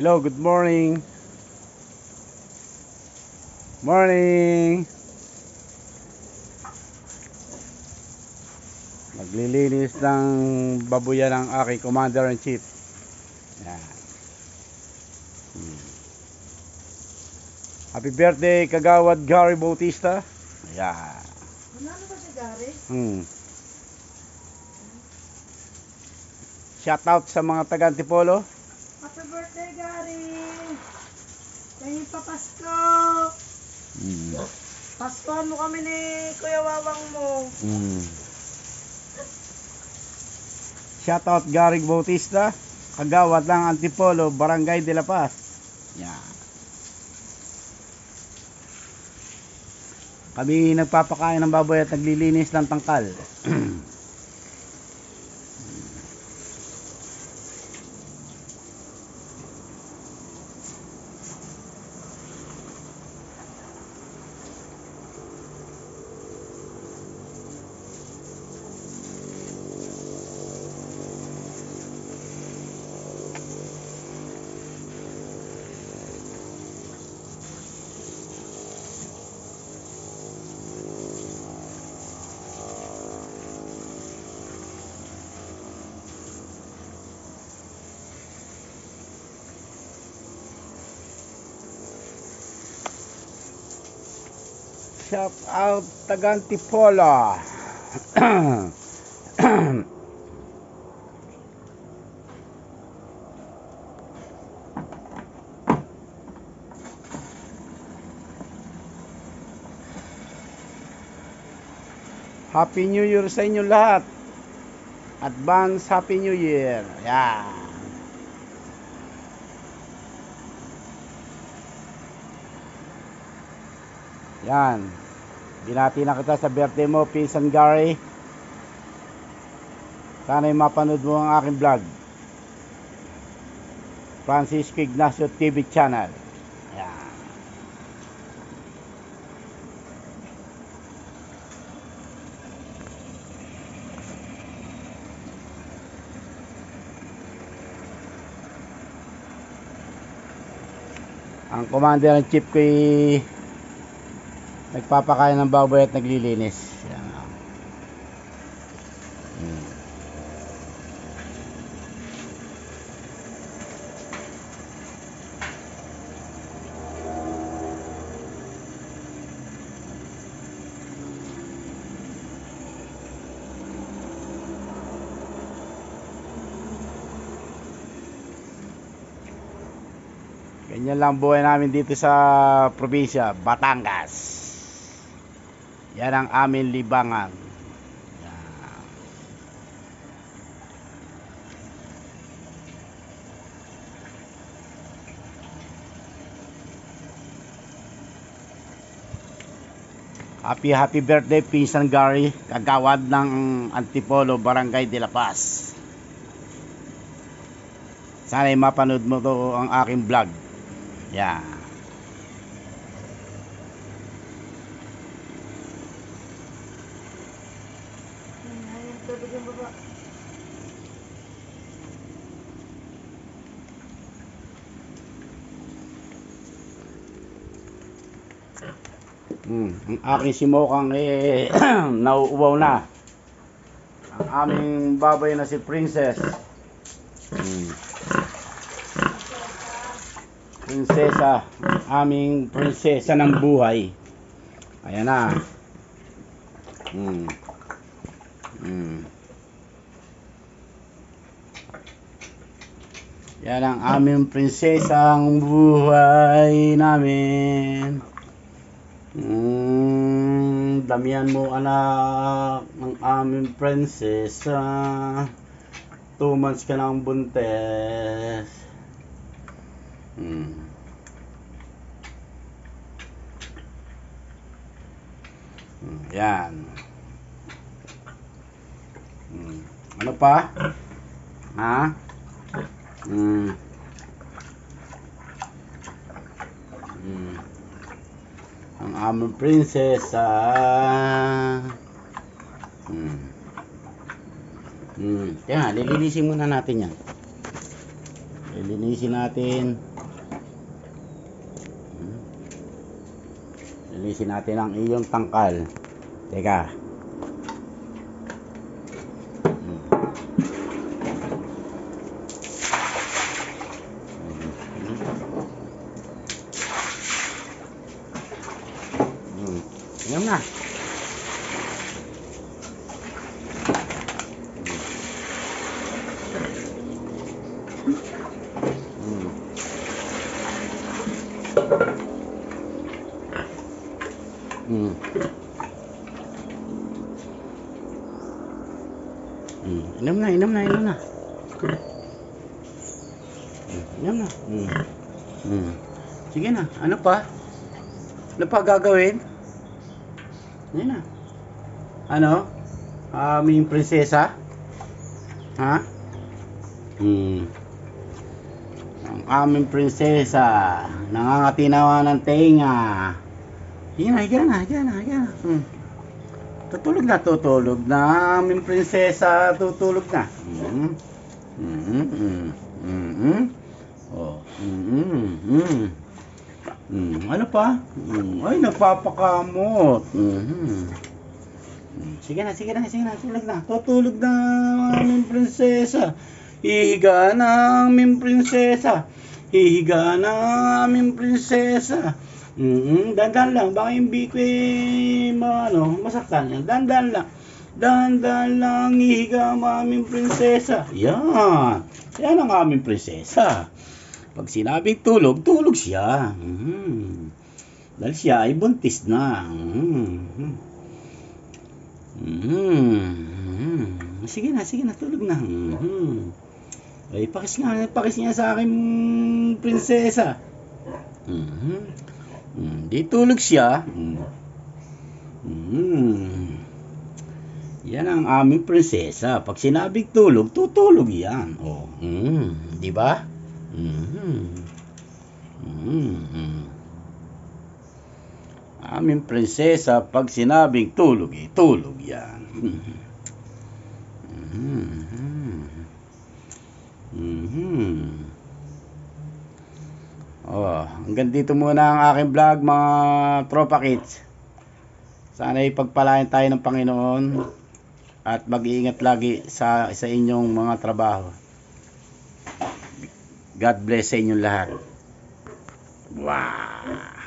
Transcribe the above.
Hello, good morning. Morning. Maglilinis ng babuyan ng aking Commander-in-Chief. Yan. Happy birthday, Kagawad Gary Bautista. Ayan. Ano ba si Gary? Shout out sa mga taga Antipolo. Happy birthday, Gary! Ngayon pa Pasko! Paskohan mo kami ni Kuya Wawang mo. Shout out Gary Bautista, Kagawad ng Antipolo, Barangay de la Paz. Yan. Kami nagpapakain ng baboy at naglilinis ng tangkal. Shout out taga Antipolo. Happy New Year sa inyo lahat. Advance Happy New Year. Yan. Yan. Binati na kita sa birthday mo, Pinsan Gary. Sana'y mapanood mo ang aking vlog. Francisco Ignacio TV channel. Yan. Ang Commander-in-Chief ko ay nagpapakain ng baboy at naglilinis. Yan. Ganyan lang buhay namin dito sa probinsya, Batangas. Yan ang aming libangan. Yan. Happy birthday, Pinsan Gary, Kagawad ng Antipolo, Barangay de la Paz. Sana'y mapanood mo to ang aking vlog. Yan. Ang aking simokang nauuwaw na. Ang aming baboy na si Princess. Prinsesa, aming prinsesa ng buhay. Ayan na. Yan ang aming prinsesang buhay namin. Damihan mo anak ng aming prinsesa. 2 months ka ng buntes. Yan. Ano pa? Ha? Ang aming prinsesa. Kaya lilinisin muna natin yan. Lilinisin natin. Alisin natin ang iyong tangkal. Teka. Ayan na. Inom na. Inom na. Sige na. Ano pa? Ano pa gagawin? Yan na. Ano? Aming prinsesa? Ha? Ang aming prinsesa. Nangangati naman ng tenga. Higa na. Tutulog na. Aming prinsesa, tutulog na. Ano pa? Ay, nagpapakamot. Sige na. Tutulog na aming prinsesa. Hihiga na aming prinsesa. Dandan lang. Baka yung biko masaktan yan. Dandan lang. Hihiga ang aming prinsesa. Yan ang aming prinsesa. Pag sinabing tulog siya. Dahil siya ay buntis na. Sige na, tulog na. Ay, pakis nga sa akin, prinsesa. Di tulog siya. Yan ang aming prinsesa. Pag sinabing tulog, tutulog yan. Di ba? Aming prinsesa, pag sinabing tulog, tulog yan. Hanggang dito muna ang aking vlog, mga tropa kids. Sana ipagpalain tayo ng Panginoon at mag-iingat lagi sa inyong mga trabaho. God bless sa inyong lahat. Wow!